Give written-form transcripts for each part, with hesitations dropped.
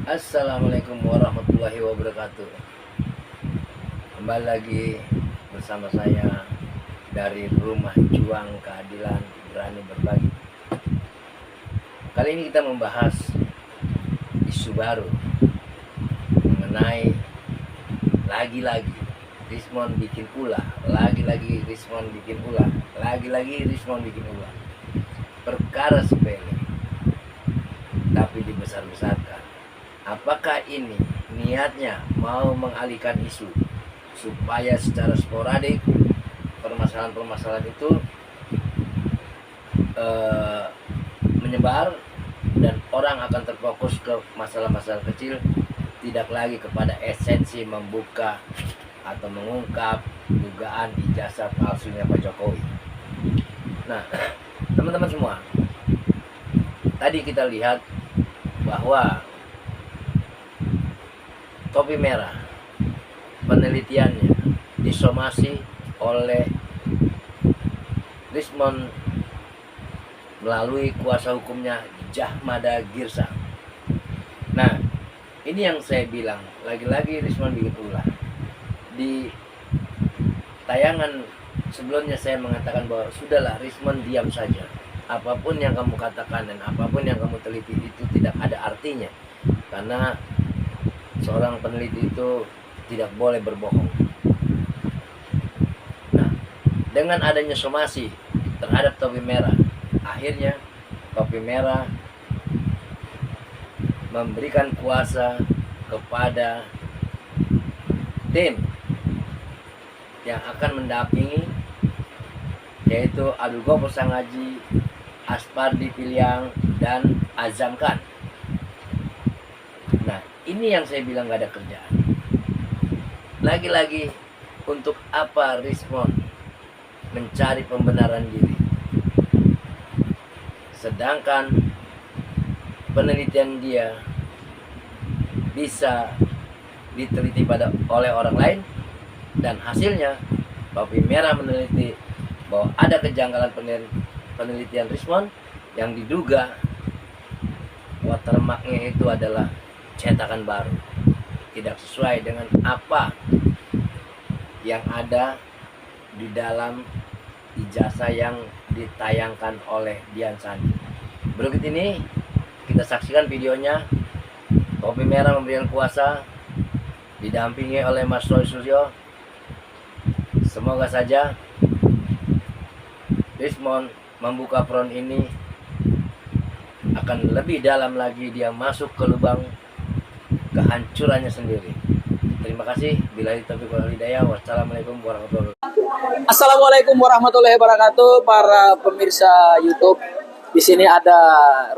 Assalamualaikum warahmatullahi wabarakatuh. Kembali lagi bersama saya dari Rumah Juang Keadilan Berani Berbagi. Kali ini kita membahas isu baru mengenai lagi-lagi Rismond bikin ulah, lagi-lagi Rismond bikin ulah, lagi-lagi Rismond bikin ulah. Perkara sepele tapi dibesar-besarkan. Apakah ini niatnya mau mengalihkan isu supaya secara sporadik permasalahan-permasalahan itu menyebar dan orang akan terfokus ke masalah-masalah kecil, tidak lagi kepada esensi membuka atau mengungkap dugaan ijazah palsunya Pak Jokowi. Nah, teman-teman semua, tadi kita lihat bahwa Topi Merah penelitiannya disomasi oleh Rismond melalui kuasa hukumnya Jahmada Girsang. Nah, ini yang saya bilang, lagi-lagi Rismond bikin ulah. Di tayangan sebelumnya saya mengatakan bahwa sudahlah Rismond, diam saja. Apapun yang kamu katakan dan apapun yang kamu teliti itu tidak ada artinya, karena seorang peneliti itu tidak boleh berbohong. Nah, dengan adanya somasi terhadap Topi Merah, akhirnya Topi Merah memberikan kuasa kepada tim yang akan mendampingi, yaitu Abdul Ghafur Sangaji, Aspardi Piliang, dan Azam Khan. Nah, ini yang saya bilang gak ada kerjaan. Lagi-lagi, untuk apa Rismond mencari pembenaran diri? Sedangkan penelitian dia bisa diteliti oleh orang lain, dan hasilnya Topi Merah meneliti bahwa ada kejanggalan penelitian Rismond yang diduga watermarknya itu adalah cetakan baru, tidak sesuai dengan apa yang ada di dalam ijazah yang ditayangkan oleh Dian Sandi. Berikut ini kita saksikan videonya. Topi Merah memberikan kuasa didampingi oleh Mas Roy Suryo. Semoga saja Rismond membuka front ini akan lebih dalam lagi, dia masuk ke lubang kehancurannya sendiri. Terima kasih. Billahi taufiq wal hidayah. Wassalamualaikum warahmatullahi wabarakatuh. Assalamualaikum warahmatullahi wabarakatuh, para pemirsa YouTube. Di sini ada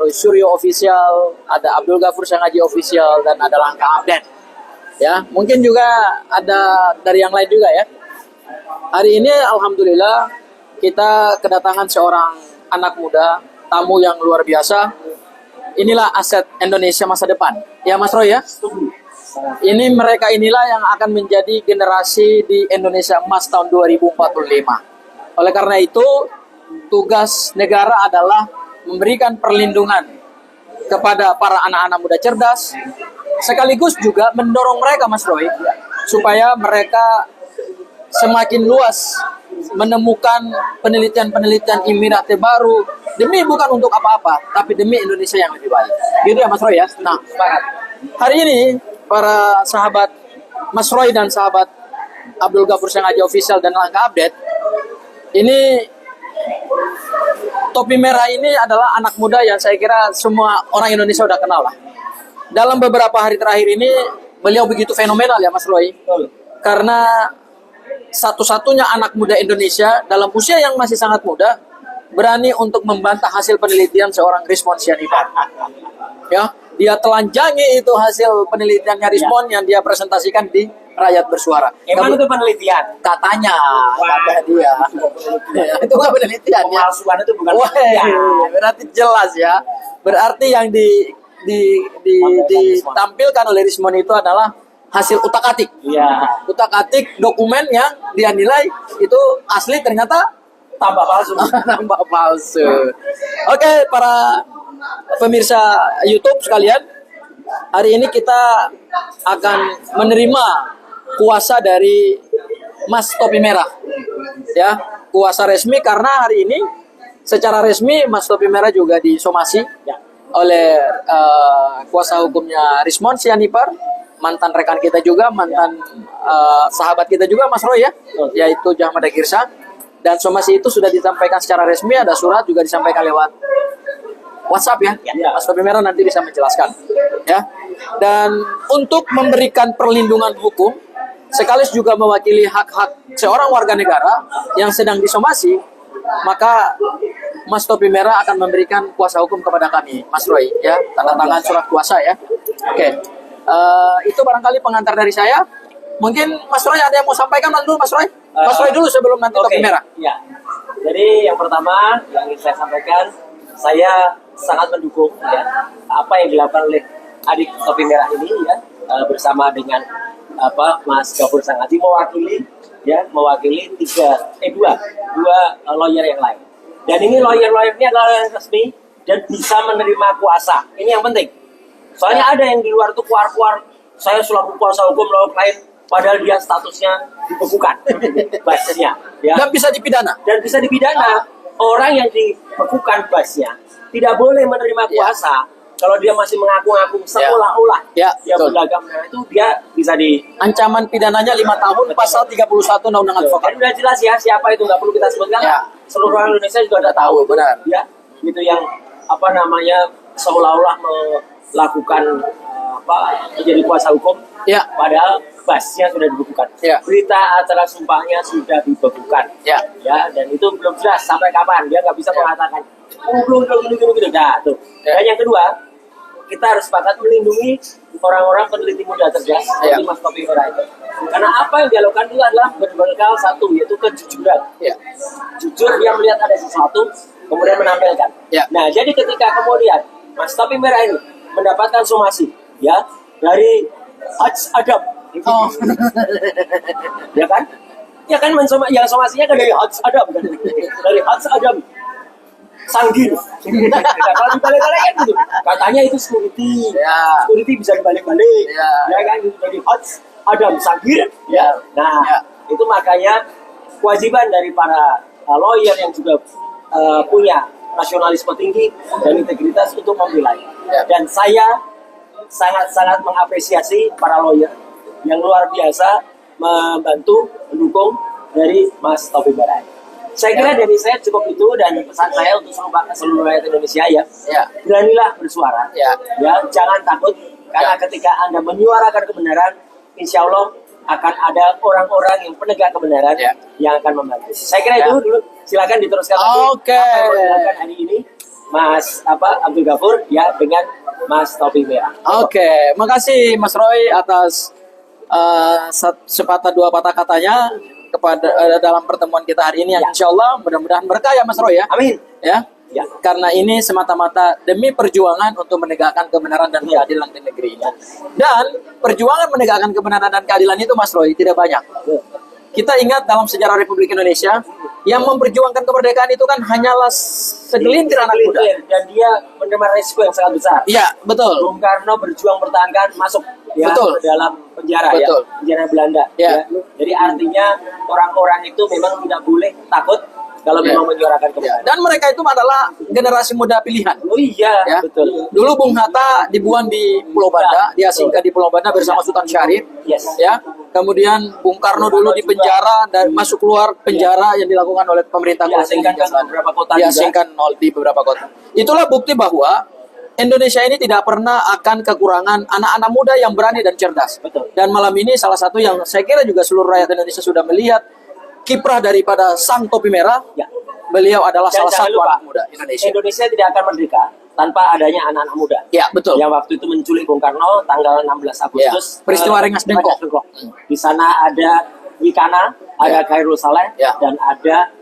Roy Suryo Official, ada Abdul Ghafur Sangaji Official, dan ada Langkah Update. Ya, mungkin juga ada dari yang lain juga ya. Hari ini alhamdulillah kita kedatangan seorang anak muda, tamu yang luar biasa. Inilah aset Indonesia masa depan. Ya Mas Roy ya? Ini mereka inilah yang akan menjadi generasi di Indonesia Emas tahun 2045. Oleh karena itu, tugas negara adalah memberikan perlindungan kepada para anak-anak muda cerdas, sekaligus juga mendorong mereka Mas Roy, supaya mereka semakin luas menemukan penelitian-penelitian imirate baru, demi bukan untuk apa-apa, tapi demi Indonesia yang lebih baik. Gitu ya Mas Roy ya? Nah, hari ini para sahabat Mas Roy dan sahabat Abdul Ghafur Sangaji Official dan Langkah Update, ini Topi Merah ini adalah anak muda yang saya kira semua orang Indonesia udah kenal lah. Dalam beberapa hari terakhir ini beliau begitu fenomenal ya Mas Roy, karena satu-satunya anak muda Indonesia dalam usia yang masih sangat muda berani untuk membantah hasil penelitian seorang Rismond Sianipar. Ya, dia telanjangi itu hasil penelitiannya Rismond yang dia presentasikan di Rakyat Bersuara. Emang itu penelitian? Katanya, kata dia. Ya, itu bukan penelitian ya. Pemalsuan itu bukan penelitian. Berarti jelas ya. Berarti yang ditampilkan oleh Rismond itu adalah hasil utak-atik. Iya. Utak-atik dokumen yang dia nilai itu asli, ternyata Tambah palsu. tambah palsu. Oke, para pemirsa YouTube sekalian, hari ini kita akan menerima kuasa dari Mas Topi Merah. Ya, kuasa resmi karena hari ini secara resmi Mas Topi Merah juga disomasi oleh kuasa hukumnya Rismond Sianipar, mantan rekan kita juga, mantan sahabat kita juga Mas Roy ya, yaitu Jahmada Girsa. Dan somasi itu sudah disampaikan secara resmi, ada surat juga disampaikan lewat WhatsApp ya. Mas Topi Merah nanti bisa menjelaskan ya. Dan untuk memberikan perlindungan hukum sekaligus juga mewakili hak-hak seorang warga negara yang sedang disomasi, maka Mas Topi Merah akan memberikan kuasa hukum kepada kami, Mas Roy ya, tanda tangan surat kuasa ya. Oke. Itu barangkali pengantar dari saya. Mungkin Mas Roy ada yang mau sampaikan dulu, Mas Roy? Mas Roy dulu sebelum nanti Topi Merah. Ya. Jadi yang pertama yang ingin saya sampaikan, saya sangat mendukung ya apa yang dilakukan oleh adik Topi Merah ini ya, bersama dengan Mas Gafur Sangaji mewakili dua lawyer yang lain. Dan ini lawyer ini adalah lawyer resmi dan bisa menerima kuasa. Ini yang penting. Soalnya ada yang di luar tuh keluar-keluar, saya selaku kuasa hukum lawyer lain, padahal dia statusnya dibekukan basnya ya. Dan bisa dipidana. Orang yang dibekukan basnya tidak boleh menerima kuasa kalau dia masih mengaku-ngaku seolah-olah dia berdagang. Nah, itu dia bisa di ancaman pidananya 5 tahun pasal 31 Undang-Undang Advokat. Udah jelas ya siapa itu, nggak perlu kita sebutkan. Ya. Seluruh orang Indonesia juga udah tahu. Benar. Ya, gitu yang seolah-olah melakukan menjadi kuasa hukum. Ya. Padahal basnya sudah dibekukan. Ya. Berita acara sumpahnya sudah dibekukan. Ya. Dan itu belum jelas sampai kapan dia nggak bisa mengatakan belum gini. Nah, tuh. Dan yang kedua, kita harus sepakat melindungi orang-orang peneliti muda cerdas seperti Mas Topi Merah itu. Karena apa yang dia lakukan itu adalah berbekal satu, yaitu kejujuran. Ya. Jujur dia melihat ada sesuatu, kemudian menampilkan. Ya. Nah, jadi ketika kemudian Mas Topi Merah ini mendapatkan somasi ya dari Haj Adam, ya kan? Yang somasinya kan dari Haj Adam kan? Dari Haj Adam Sanggir. Kalau dibalik-balik kan gitu. Katanya itu security. Ya. Security bisa dibalik-balik. Ya kan, dari Haj Adam Sanggir. Ya. Nah, itu makanya kewajiban dari para lawyer yang juga punya nasionalisme tinggi dan integritas untuk membela. Dan saya sangat-sangat mengapresiasi para lawyer yang luar biasa membantu, mendukung dari Mas Topi Merah. Saya kira dari saya cukup itu, dan pesan saya untuk seluruh rakyat Indonesia ya, beranilah bersuara, jangan takut, karena ketika Anda menyuarakan kebenaran, insya Allah akan ada orang-orang yang penegak kebenaran yang akan membantu. Saya kira itu dulu, silakan diteruskan lagi. Silakan hari ini Mas Abdul Ghafur ya dengan Mas Topi Merah. Oke, makasih Mas Roy atas sepatah dua patah katanya kepada dalam pertemuan kita hari ini yang insya Allah mudah-mudahan berkah ya Mas Roy ya. Amin. Ya. Karena ini semata-mata demi perjuangan untuk menegakkan kebenaran dan keadilan di negeri ini. Dan perjuangan menegakkan kebenaran dan keadilan itu Mas Roy tidak banyak. Kita ingat dalam sejarah Republik Indonesia yang memperjuangkan kemerdekaan itu kan hanyalah segelintir anak muda. Dan dia menerima resiko yang sangat besar. Iya, betul. Bung Karno berjuang bertahankan masuk betul. ke dalam penjara betul. Penjara Belanda. Jadi artinya orang-orang itu memang tidak boleh takut kalau memang menyuarakan kebenaran. Dan mereka itu adalah generasi muda pilihan. Oh iya, betul. Dulu Bung Hatta dibuang di Pulau Banda, diasingkan di Pulau Banda bersama Sultan Syarif. Ya. Kemudian Bung Karno dulu di penjara dan masuk keluar penjara yang dilakukan oleh pemerintah diasingkan di beberapa kota. Diasingkan di beberapa kota. Itulah bukti bahwa Indonesia ini tidak pernah akan kekurangan anak-anak muda yang berani dan cerdas. Betul. Dan malam ini salah satu yang saya kira juga seluruh rakyat Indonesia sudah melihat kiprah daripada Sang Topi Merah. Beliau adalah salah satu anak muda Indonesia. Indonesia tidak akan merdeka tanpa adanya anak-anak muda. Ya, betul. Yang waktu itu menculik Bung Karno tanggal 16 Agustus. Peristiwa Rengas Dengklok. Di sana ada Wikana, ada Khairul Saleh, dan ada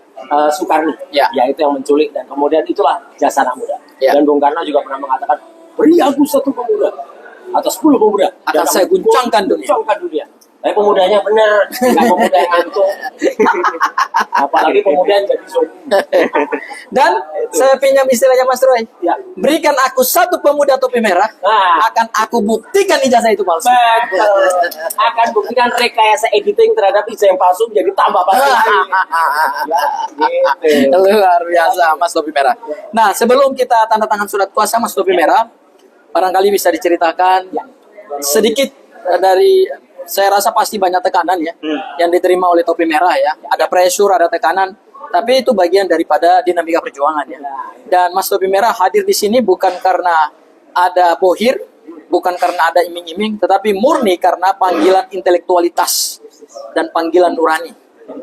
Soekarno. Yaitu yang menculik, dan kemudian itulah jasa anak muda. Dan Bung Karno juga pernah mengatakan, beri aku 1 pemuda atau 10 pemuda akan saya guncangkan dunia. Tapi pemudanya benar, nggak pemuda yang ngantuk. Apalagi pemuda yang jadi zombie. Dan Saya pinjam istilahnya Mas Roy. Ya. Berikan aku satu pemuda topi merah, Nah. akan aku buktikan ijazah itu palsu. Betul. Akan buktikan rekayasa editing terhadap ijazah yang palsu menjadi tambah palsu. Ya, gitu. Luar biasa Mas Topi Merah. Nah, sebelum kita tanda tangan surat kuasa Mas Topi Merah, barangkali bisa diceritakan sedikit dari, saya rasa pasti banyak tekanan ya yang diterima oleh Topi Merah ya. Ada pressure, ada tekanan, tapi itu bagian daripada dinamika perjuangan ya. Dan Mas Topi Merah hadir di sini bukan karena ada bohir, bukan karena ada iming-iming, tetapi murni karena panggilan intelektualitas dan panggilan nurani.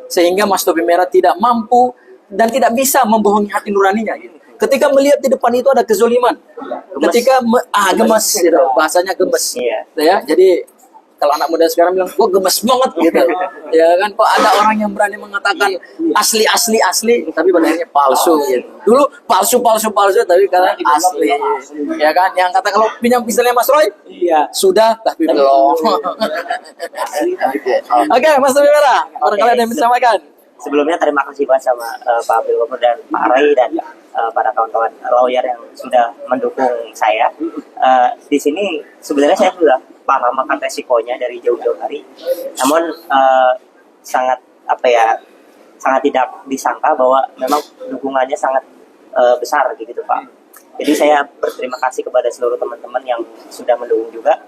Sehingga Mas Topi Merah tidak mampu dan tidak bisa membohongi hati nuraninya. Ketika melihat di depan itu ada kezoliman, ketika gemes, gitu. Bahasanya gemes, Iya. ya. Jadi kalau anak muda sekarang bilang, kok gemes banget gitu, ya kan? Kok ada orang yang berani mengatakan asli, tapi padahal palsu gitu. Dulu palsu, tapi karena asli, ya kan? Yang kata kalau pinjam pisaunya Mas Roy, Iya. sudah tapi belum. Oke, Mas Topi Merah, barangkali ada yang bisa sampaikan. Sebelumnya terima kasih banget sama Pak Abdul Ghafur dan Pak Rai dan para kawan-kawan lawyer yang sudah mendukung saya. Di sini sebenarnya saya sudah paham akan resikonya dari jauh-jauh hari. Namun sangat sangat tidak disangka bahwa memang dukungannya sangat besar gitu Pak. Jadi saya berterima kasih kepada seluruh teman-teman yang sudah mendukung juga.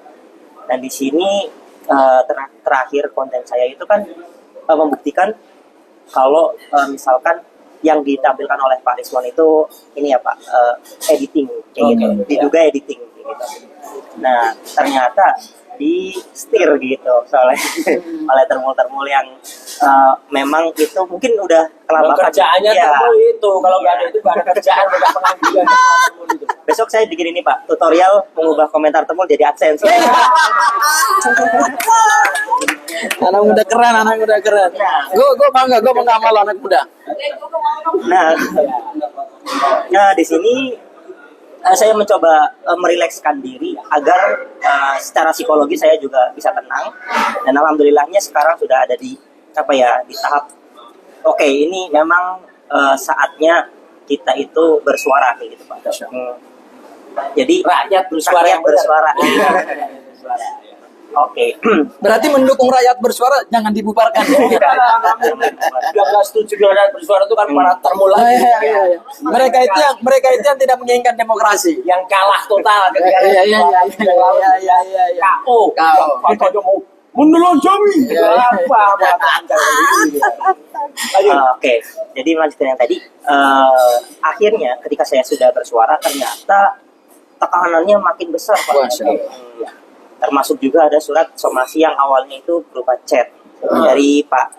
Dan di sini terakhir konten saya itu kan membuktikan kalau misalkan yang ditampilkan oleh Pak Rizwan itu ini ya Pak, editing kayak gitu, diduga editing kayak gitu. Nah ternyata di setir gitu soalnya oleh termul yang memang itu mungkin udah kelabakan. Kerjaannya termul itu, kalau nggak ada itu nggak ada kerjaan, nggak ada pengangguran. Besok saya bikin ini Pak, tutorial mengubah komentar termul jadi AdSense. Anak muda keren. Gue bangga sama lo anak muda. Nah di sini saya mencoba merilekskan diri agar secara psikologi saya juga bisa tenang, dan alhamdulillahnya sekarang sudah ada di tahap oke, ini memang saatnya kita itu bersuara kayak gitu Pak. Jadi Rakyat bersuara yang bersuara. Oke. Berarti mendukung rakyat bersuara jangan dibubarkan. Dia nggak setuju dengan bersuara itu kan para termul lagi. Iya. Mereka itu yang tidak menginginkan demokrasi. Yang kalah total Iya. KO. Kita mau menelonjami. Oke, jadi melanjutkan yang tadi. Akhirnya ketika saya sudah bersuara, ternyata tekanannya makin besar Pak. Termasuk juga ada surat somasi yang awalnya itu berupa chat dari Pak,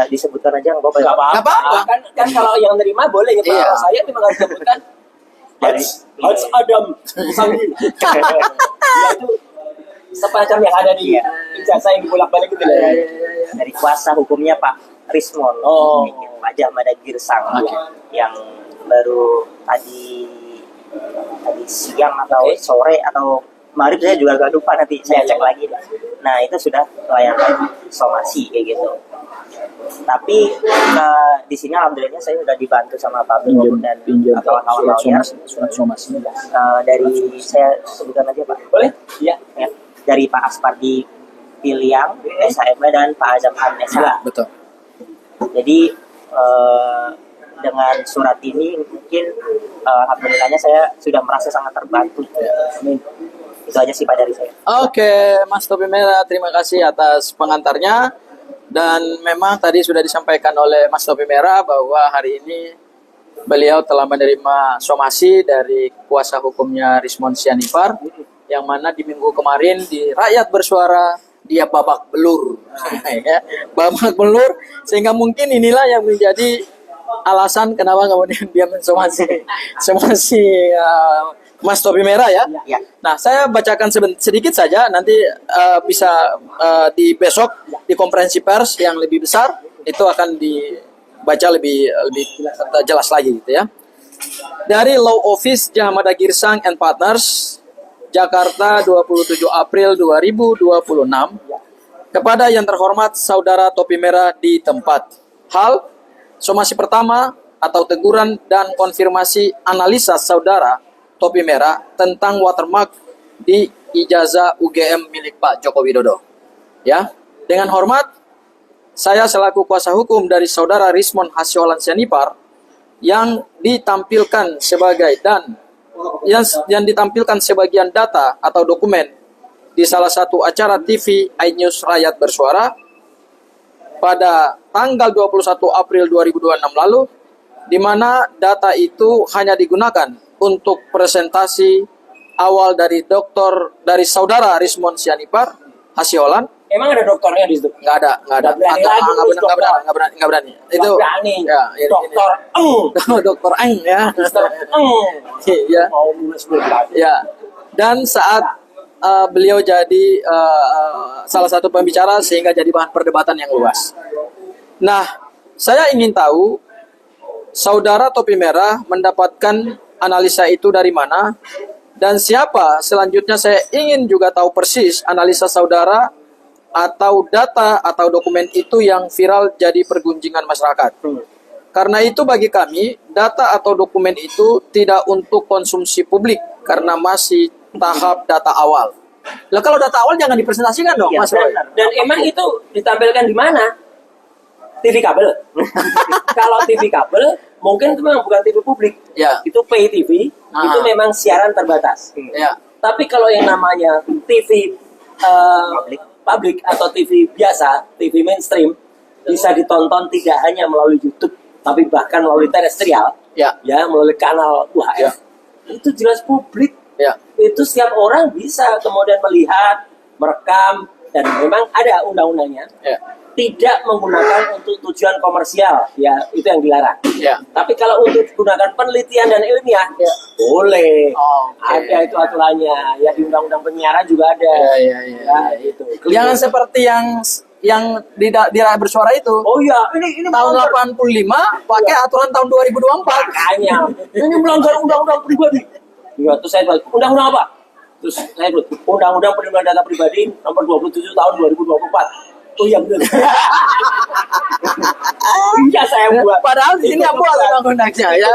disebutkan aja nggak apa-apa. Nggak apa-apa. Kan kalau yang nerima boleh ya Pak. Iya. Saya memang harus sebutkan Dari Haj Adam Sanggir. Itu semacam yang ada di ijazah yang dibolak-balik gitu ya. dari kuasa hukumnya Pak Rismon, Pak Jahmada Girsang, yang baru tadi siang atau sore atau Marib, saya juga agak lupa, nanti saya cek lagi. Nah itu sudah layanan somasi kayak gitu. Tapi di sini alhamdulillah saya sudah dibantu sama Pak Abdul dan kawan-kawan lawyer. Surat somasi. Dari saya sebutkan aja Pak. Boleh? Iya. Ya, dari Pak Aspardi Piliang, SHM, dan Pak Azam Hamnesa. Betul. Jadi dengan surat ini mungkin alhamdulillahnya saya sudah merasa sangat terbantu. Itu aja sih Pak dari saya. Oke, Mas Topi Merah, terima kasih atas pengantarnya. Dan memang tadi sudah disampaikan oleh Mas Topi Merah bahwa hari ini beliau telah menerima somasi dari kuasa hukumnya Rismon Sianipar, yang mana di minggu kemarin di Rakyat Bersuara dia babak belur, ya, babak belur, sehingga mungkin inilah yang menjadi alasan kenapa kemudian dia mensomasi Mas Topi Merah ya. Ya. Nah, saya bacakan sedikit saja, nanti bisa di besok di konferensi pers yang lebih besar itu akan dibaca lebih jelas lagi gitu ya. Dari Law Office Jahmada Girsang and Partners, Jakarta 27 April 2026. Kepada yang terhormat Saudara Topi Merah di tempat. Hal, somasi pertama, atau teguran dan konfirmasi analisa saudara topi merah tentang watermark di ijazah UGM milik Pak Joko Widodo. Ya, dengan hormat, saya selaku kuasa hukum dari saudara Rismon Hasyolan Sianipar yang ditampilkan sebagai yang ditampilkan sebagian data atau dokumen di salah satu acara TV iNews Rakyat Bersuara pada tanggal 21 April 2026 lalu, di mana data itu hanya digunakan untuk presentasi awal dari saudara Rismon Sianipar Hasyolan. Emang ada dokternya di situ? Nggak ada. Nggak berani Atau lagi, nggak berani. Itu Nggak berani. ya, Dokter Dokter Eng ya. Dokter Ya. mau nulis berarti. Ya. Dan saat beliau jadi salah satu pembicara sehingga jadi bahan perdebatan yang luas. Nah, saya ingin tahu saudara topi merah mendapatkan analisa itu dari mana dan siapa. Selanjutnya saya ingin juga tahu persis analisa saudara atau data atau dokumen itu yang viral jadi pergunjingan masyarakat. Karena itu bagi kami, data atau dokumen itu tidak untuk konsumsi publik karena masih tahap data awal. Lah kalau data awal jangan dipresentasikan dong, Iya, Mas Roy. Dan emang itu ditampilkan di mana? TV kabel. Kalau TV kabel, mungkin itu memang bukan TV publik. Ya. Itu pay TV, itu memang siaran terbatas. Ya. Tapi kalau yang namanya TV publik atau TV biasa, TV mainstream, bisa ditonton tidak hanya melalui YouTube, tapi bahkan melalui terestrial, Ya. melalui kanal UHF. Itu jelas publik. Ya. Itu setiap orang bisa kemudian melihat, merekam, dan memang ada undang-undangnya. Ya. Tidak menggunakan untuk tujuan komersial, ya itu yang dilarang. Ya. Tapi kalau untuk digunakan penelitian dan ilmiah, Ya. boleh. Oh, oke. Ada itu aturannya. Ya di undang-undang penyiaran juga ada. Ya. Itu. Jangan seperti yang di Rakyat Bersuara itu. Oh iya, ini Tahun 85 pakai aturan tahun 2024. makanya. Ini melanggar undang-undang pribadi. Ya, terus saya bilang, undang-undang apa? Terus saya bilang, undang-undang perlindungan data pribadi nomor 27 tahun 2024. Oh iya benar. Iya saya buat. Padahal ini yang buat undang-undangnya ya.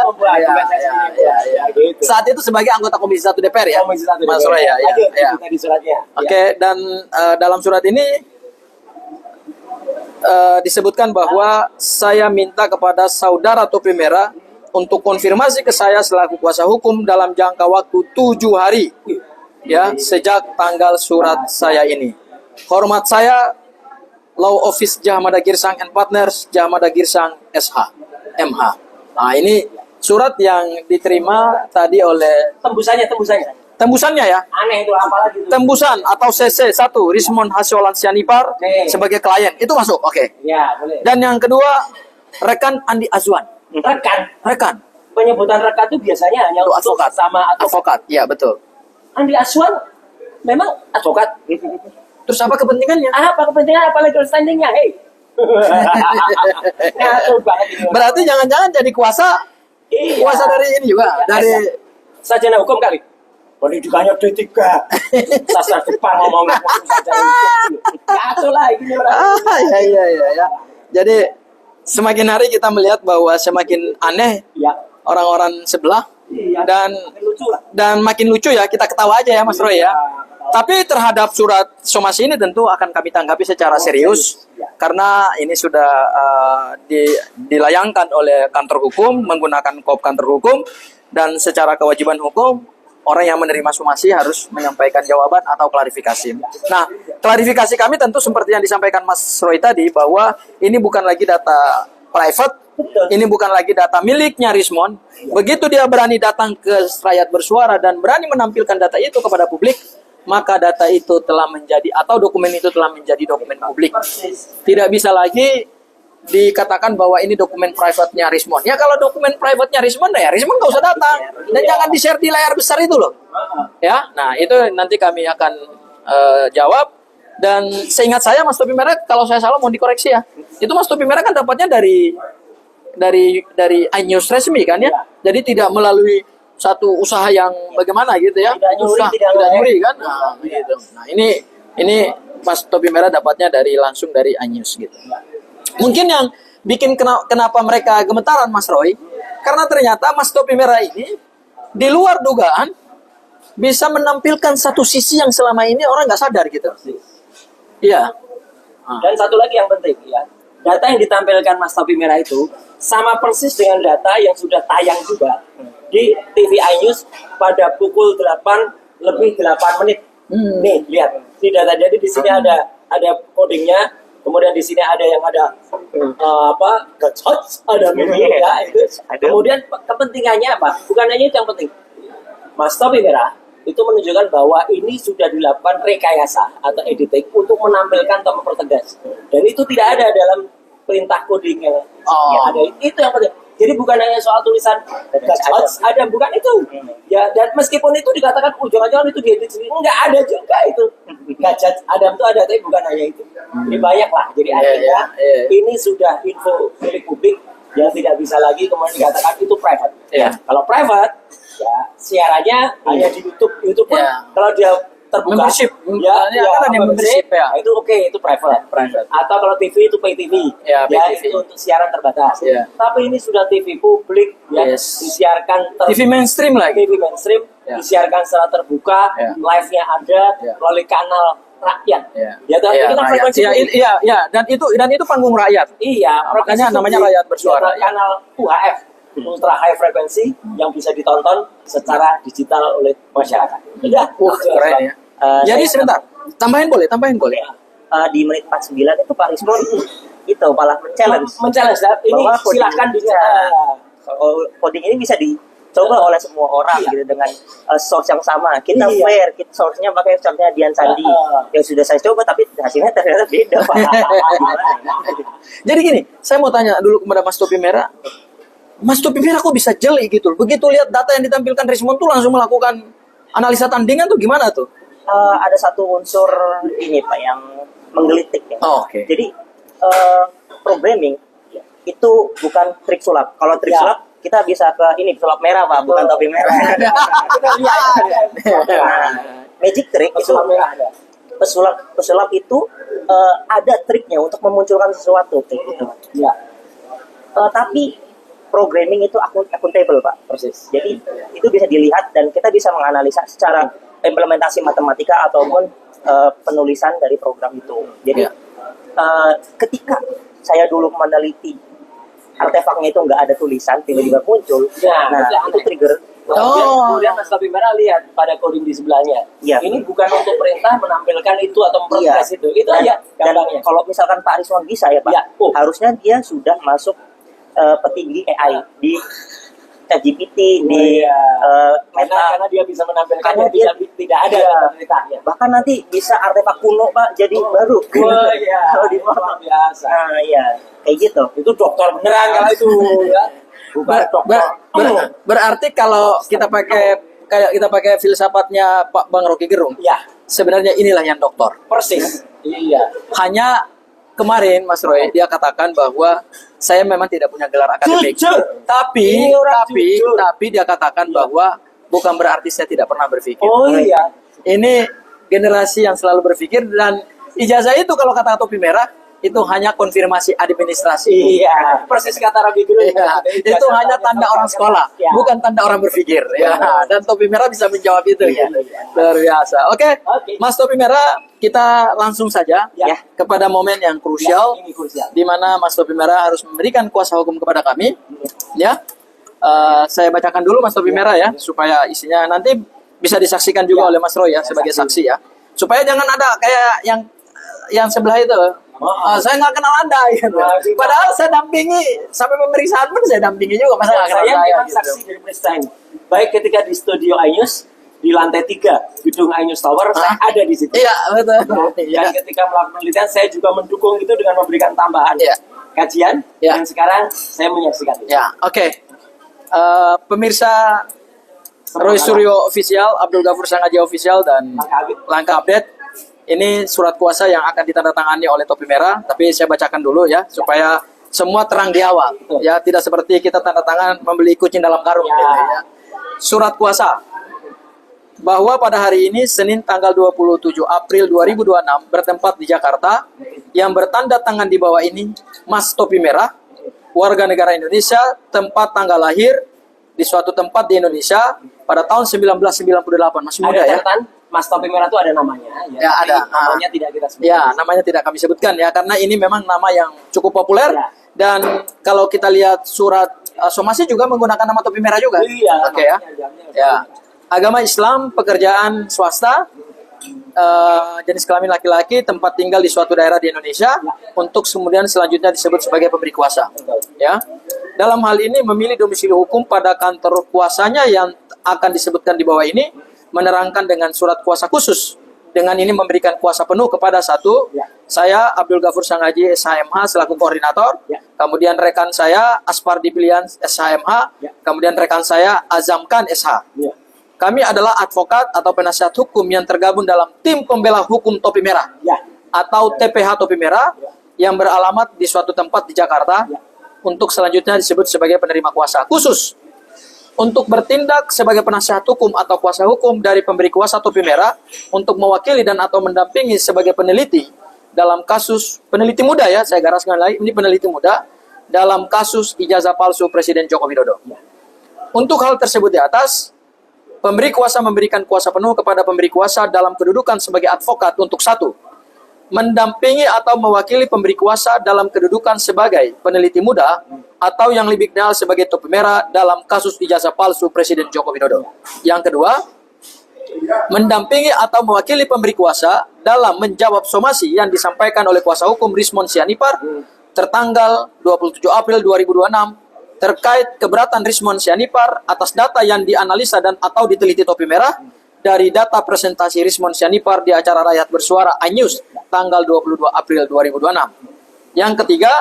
Gitu. Saat itu sebagai anggota Komisi 1 DPR ya. Komisi 1 Mas Roy ya. Lanjut, Ya. itu tadi suratnya. Oke, dan dalam surat ini disebutkan bahwa saya minta kepada saudara topi merah untuk konfirmasi ke saya selaku kuasa hukum dalam jangka waktu 7 hari ya sejak tanggal surat saya ini. Hormat saya Law Office Jahmada Girsang and Partners, Jahmada Girsang SH, MH. Nah, ini surat yang diterima tadi oleh tembusannya ya. Aneh itu apalagi itu. Tembusan atau CC1 Rismon Hasyolan Sianipar Oke. sebagai klien. Itu masuk. Oke. Ya, boleh. Dan yang kedua, rekan Andi Azwan. Rekan. Penyebutan rekan itu biasanya hanya Itu untuk advokat. sama advokat. Advokat. Ya, betul. Andi Aswan memang advokat. Terus apa kepentingannya? Apa kepentingan apa legal standingnya? Hei. Ngatur banget ini orang. Berarti jangan-jangan jadi kuasa Iya. dari ini juga, dari sarjana hukum kali. Pendidikannya D3. Sastra Jepang ngomong sarjana hukum. Ngatur lah ini orang. ya. Jadi semakin hari kita melihat bahwa semakin aneh Ya. orang-orang sebelah Iya. dan Lucu lah. makin lucu ya, kita ketawa aja ya Mas Roy ya. Tapi terhadap surat somasi ini tentu akan kami tanggapi secara serius karena ini sudah dilayangkan oleh kantor hukum menggunakan kop kantor hukum dan secara kewajiban hukum orang yang menerima somasi harus menyampaikan jawaban atau klarifikasi. Nah, klarifikasi kami tentu seperti yang disampaikan Mas Roy tadi bahwa ini bukan lagi data private, ini bukan lagi data miliknya Rismon. Begitu dia berani datang ke Rakyat Bersuara dan berani menampilkan data itu kepada publik, maka data itu telah menjadi atau dokumen itu telah menjadi dokumen publik. Tidak bisa lagi dikatakan bahwa ini dokumen private-nya Rismon. Ya kalau dokumen private-nya Rismon, ya Rismon nggak usah datang dan jangan di-share di layar besar itu loh. Ya, nah itu nanti kami akan jawab. Dan seingat saya Mas Topi Merah, kalau saya salah mau dikoreksi ya. Itu Mas Topi Merah kan dapatnya dari iNews resmi kan ya. Jadi tidak melalui satu usaha yang bagaimana gitu ya. Tidak nyuri, tidak nyuri kan. Nah, gitu. Nah, ini Mas Topi Merah dapatnya langsung dari iNews gitu. Mungkin yang bikin kenapa mereka gemetaran Mas Roy, Karena ternyata Mas Topi Merah ini di luar dugaan bisa menampilkan satu sisi yang selama ini orang nggak sadar gitu. Iya. Dan satu lagi yang penting ya, data yang ditampilkan Mas Topi Merah itu sama persis dengan data yang sudah tayang juga di TV iNews pada pukul 8 lebih 8 menit. Nih, lihat. Ini data, jadi di sini ada codingnya, kemudian di sini ada yang ada gacot, ada meme ya itu. Kemudian kepentingannya apa? Bukan hanya itu yang penting. Mas Topi Merah itu menunjukkan bahwa ini sudah dilakukan rekayasa atau editing untuk menampilkan atau mempertegas. Dan itu tidak ada dalam perintah coding yang ada. Itu yang penting. Jadi bukan hanya soal tulisan ada, bukan itu. Ya, dan meskipun itu dikatakan jangan-jangan itu diedit sendiri, enggak ada juga itu. Gadget Adam itu ada, tapi bukan hanya itu. Ini banyak lah. Jadi artinya ini sudah info milik publik yang tidak bisa lagi kemudian dikatakan itu private. Kalau private, ya siarannya hanya di YouTube. YouTube pun kalau dia terbuka, membership, kan ada membership ya. Itu oke, itu private. Atau kalau TV itu pay TV, itu untuk siaran terbatas. Tapi ini sudah TV publik, disiarkan TV mainstream lagi. TV mainstream disiarkan secara terbuka, live-nya ada melalui kanal rakyat. Dan itu panggung rakyat. Iya, makanya namanya rakyat bersuara. Kanal UHF. Ultra high frekuensi yang bisa ditonton secara digital oleh masyarakat. Keren ya. Jadi sebentar, tambahin boleh. Di menit 49 itu Pak Rismon itu malah men-challenge. Ini silakan coding ini bisa dicoba oleh semua orang gitu dengan source yang sama. Kita fair, source-nya pakai source-nya Dian Sandi yang sudah saya coba tapi hasilnya ternyata beda Pak. Jadi gini, saya mau tanya dulu kepada Mas Topi Merah. Mas Topi Merah kok bisa jeli gitu? Begitu lihat data yang ditampilkan Rismon tuh langsung melakukan analisa tandingan tuh gimana tuh? Ada satu unsur ini Pak yang menggelitik ya. Jadi programming itu bukan trik sulap. Kalau trik sulap kita bisa ke ini sulap merah Pak, bukan topi merah. Magic trick itu pesulap itu ada triknya untuk memunculkan sesuatu kayak gitu. Tapi programming itu accountable Pak, persis. Jadi itu bisa dilihat dan kita bisa menganalisa secara implementasi matematika ataupun penulisan dari program itu. Jadi ketika saya dulu meneliti artefaknya itu nggak ada tulisan, tiba-tiba muncul, itu trigger. Kemudian Mas Topi Merah lihat pada coding di sebelahnya. Ini bukan untuk perintah menampilkan itu atau memproses itu. Itu aja gampangnya. Kalau misalkan Pak Rismon bisa ya Pak, harusnya dia sudah masuk petinggi AI di ChatGPT, di Meta, karena dia bisa menampilkan tidak ada pemerintahnya. Bahkan nanti bisa artefak kuno Pak jadi baru. Kalau di luar biasa. Kayak gitu. Itu dokter beneran kalau itu ya. Bukan dokter. Berarti kalau kita pakai filsafatnya Pak Bang Rocky Gerung, sebenarnya inilah yang dokter. Persis. Hanya kemarin Mas Roy dia katakan bahwa saya memang tidak punya gelar akademik. Tapi dia katakan bahwa bukan berarti saya tidak pernah berpikir. Ini generasi yang selalu berpikir dan ijazah itu kalau kata Topi Merah itu hanya konfirmasi administrasi. Persis kata Rocky Gerung. Itu hanya tanda orang sekolah, bukan tanda orang berpikir. Dan Topi Merah bisa menjawab itu. Luar biasa. Oke, Mas Topi Merah, kita langsung saja kepada momen yang krusial, di mana Mas Topi Merah harus memberikan kuasa hukum kepada kami. Saya bacakan dulu Mas Topi Merah ya, supaya isinya nanti bisa disaksikan juga oleh Mas Roy ya sebagai saksi ya. Supaya jangan ada kayak yang sebelah itu. Saya nggak kenal Anda gitu. Padahal saya dampingi sampai pemeriksaan pun saya dampingi juga. Masa nggak kenal saya saya memang gitu. saksi dari peristiwa ini. Baik ketika di studio iNews di lantai 3 gedung iNews Tower, saya ada di situ. Iya, betul. Dan ketika melakukan penelitian, saya juga mendukung itu dengan memberikan tambahan kajian. Dan sekarang saya menyaksikan itu. Oke. Pemirsa Roy Suryo Official, Abdul Ghafur Sangaji Official, dan Langkah Update. Ini surat kuasa yang akan ditandatangani oleh Topi Merah, tapi saya bacakan dulu ya, supaya semua terang di awal. Ya, tidak seperti kita tanda tangan membeli kucing dalam karung. Gitu, ya. Surat kuasa bahwa pada hari ini Senin tanggal 27 April 2026 bertempat di Jakarta, yang bertanda tangan di bawah ini Mas Topi Merah, warga negara Indonesia, tempat tanggal lahir di suatu tempat di Indonesia pada tahun 1998. Masih muda Ada ya. catatan, Mas Topi Merah itu ada namanya. Ya, tapi ada. Namanya tidak kita sebut. Ya, namanya tidak kami sebutkan ya, karena ini memang nama yang cukup populer. Ya. Dan kalau kita lihat surat somasi juga menggunakan nama topi merah juga. Iya. Oke ya. Ya. Agama Islam, pekerjaan swasta, jenis kelamin laki-laki, tempat tinggal di suatu daerah di Indonesia, untuk kemudian selanjutnya disebut sebagai pemberi kuasa. Ya. Dalam hal ini memilih domisili hukum pada kantor kuasanya yang akan disebutkan di bawah ini, menerangkan dengan surat kuasa khusus. Dengan ini memberikan kuasa penuh kepada satu, saya Abdul Ghafur Sangaji SHMH selaku koordinator, kemudian rekan saya Aspardi Pilihan SHMH, kemudian rekan saya Azamkan SH. Kami adalah advokat atau penasihat hukum yang tergabung dalam tim pembela hukum Topi Merah atau TPH Topi Merah yang beralamat di suatu tempat di Jakarta, untuk selanjutnya disebut sebagai penerima kuasa khusus untuk bertindak sebagai penasihat hukum atau kuasa hukum dari pemberi kuasa Topi Merah untuk mewakili dan atau mendampingi sebagai peneliti dalam kasus peneliti muda ya, saya gariskan lagi, ini peneliti muda dalam kasus ijazah palsu Presiden Joko Widodo. Untuk hal tersebut di atas, pemberi kuasa memberikan kuasa penuh kepada pemberi kuasa dalam kedudukan sebagai advokat untuk satu, mendampingi atau mewakili pemberi kuasa dalam kedudukan sebagai peneliti muda atau yang lebih dikenal sebagai Topi Merah dalam kasus ijazah palsu Presiden Joko Widodo. Yang kedua, mendampingi atau mewakili pemberi kuasa dalam menjawab somasi yang disampaikan oleh kuasa hukum Rismon Sianipar tertanggal 27 April 2026 terkait keberatan Rismon Sianipar atas data yang dianalisa dan atau diteliti Topi Merah dari data presentasi Rismon Sianipar di acara Rakyat Bersuara iNews tanggal 22 April 2026. Yang ketiga,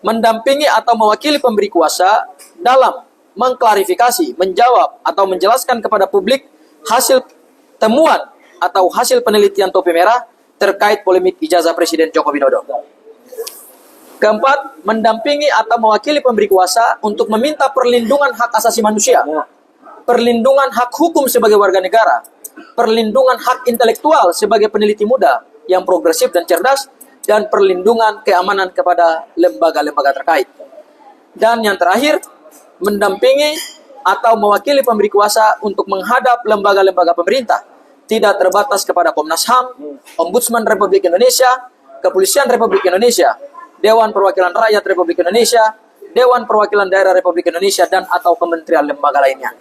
mendampingi atau mewakili pemberi kuasa dalam mengklarifikasi, menjawab atau menjelaskan kepada publik hasil temuan atau hasil penelitian Topi Merah terkait polemik ijazah Presiden Joko Widodo. Keempat, mendampingi atau mewakili pemberi kuasa untuk meminta perlindungan hak asasi manusia, perlindungan hak hukum sebagai warga negara, perlindungan hak intelektual sebagai peneliti muda yang progresif dan cerdas, dan perlindungan keamanan kepada lembaga-lembaga terkait. Dan yang terakhir, mendampingi atau mewakili pemberi kuasa untuk menghadap lembaga-lembaga pemerintah, tidak terbatas kepada Komnas HAM, Ombudsman Republik Indonesia, Kepolisian Republik Indonesia, Dewan Perwakilan Rakyat Republik Indonesia, Dewan Perwakilan Daerah Republik Indonesia, dan atau kementerian lembaga lainnya.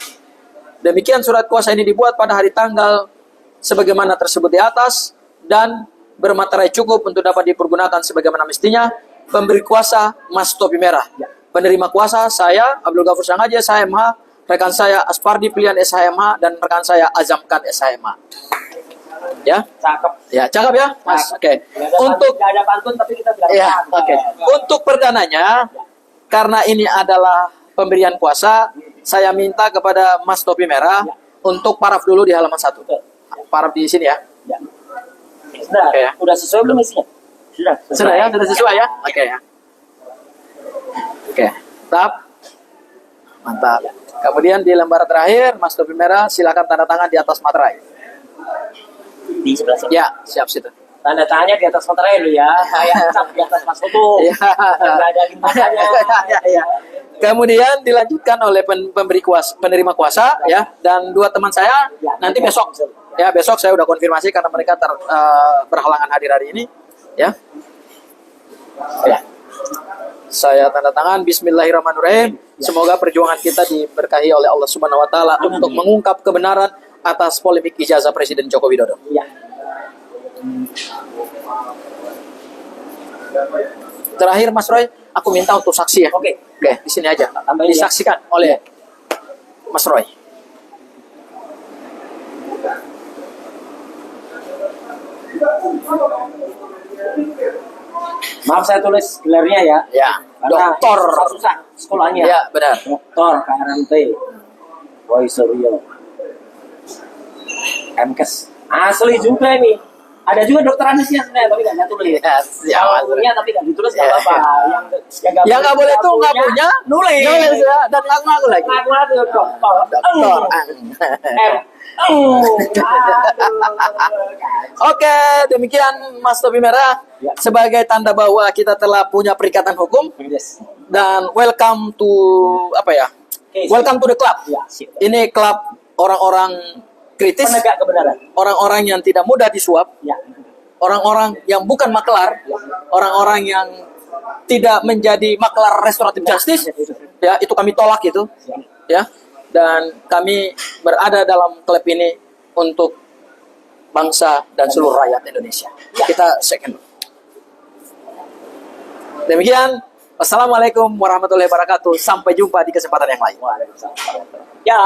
Demikian surat kuasa ini dibuat pada hari tanggal sebagaimana tersebut di atas dan bermaterai cukup untuk dapat dipergunakan sebagaimana mestinya. Pemberi kuasa Mas Topi Merah. Penerima kuasa saya Abdul Ghafur Sangaji SHMH, rekan saya Aspardi Pilihan SHMH, dan rekan saya Azamkan SHMH. Ya, Cakep. ya cakep ya, Mas. Oke. Untuk nggak ada pantun tapi kita bilang ya, cakep. oke. Untuk perdananya, karena ini adalah pemberian kuasa, saya minta kepada Mas Topi Merah untuk paraf dulu di halaman 1. Paraf di sini ya. Sudah, Oke, ya. udah sesuai belum isinya? Sudah ya, sudah sesuai ya. Oke ya. Oke, mantap. Mantap. Kemudian di lembar terakhir, Mas Topi Merah silakan tanda tangan di atas materai. Di sebelah sini. Ya, siap situ. Tanda tangannya di atas materai lu ya. Saya cap di atas Mas Toto. Ya. Nggak ada lintasannya. Ya. Kemudian dilanjutkan oleh pemberi kuasa, penerima kuasa ya, dan dua teman saya nanti besok. Ya, besok saya udah konfirmasi karena mereka berhalangan hadir hari ini, ya. Ya. Saya tanda tangan. Bismillahirrahmanirrahim. Semoga perjuangan kita diberkahi oleh Allah Subhanahu wa taala untuk mengungkap kebenaran atas polemik ijazah Presiden Joko Widodo. Iya. Terakhir Mas Roy, aku minta untuk saksi ya. Oke. Oke, di sini aja. Tambahin ya. Disaksikan oleh Mas Roy. Maaf saya tulis gelarnya ya. Ya, Karena Doktor. susah sekolahnya. Ya, benar. Doktor KRMT. Boy Suryo. MKes. Asli juga ini. Ada juga dokter anestesi sebenarnya, tapi nggak tulis. Ya, Kalau punya tapi nggak ditulis nggak apa-apa. Yang nggak boleh tuh nggak punya, nulis. nulis ya, dan ngaku-ngaku lagi. Ngaku-ngaku dokter. Oke, demikian Mas Topi Merah. Ya. Sebagai tanda bahwa kita telah punya perikatan hukum Yes. dan welcome to apa ya? Oke, Welcome to the club. Ya. Ini klub orang-orang kritis, Penegak kebenaran. orang-orang yang tidak mudah disuap, Ya. orang-orang yang bukan maklar, orang-orang yang tidak menjadi maklar restoratif justice. Ya, itu kami tolak itu. Ya. Dan kami berada dalam klub ini untuk bangsa dan seluruh rakyat Indonesia. Kita second. Demikian, wassalamualaikum warahmatullahi wabarakatuh. Sampai jumpa di kesempatan yang lain. Waalaikumsalam. Ya.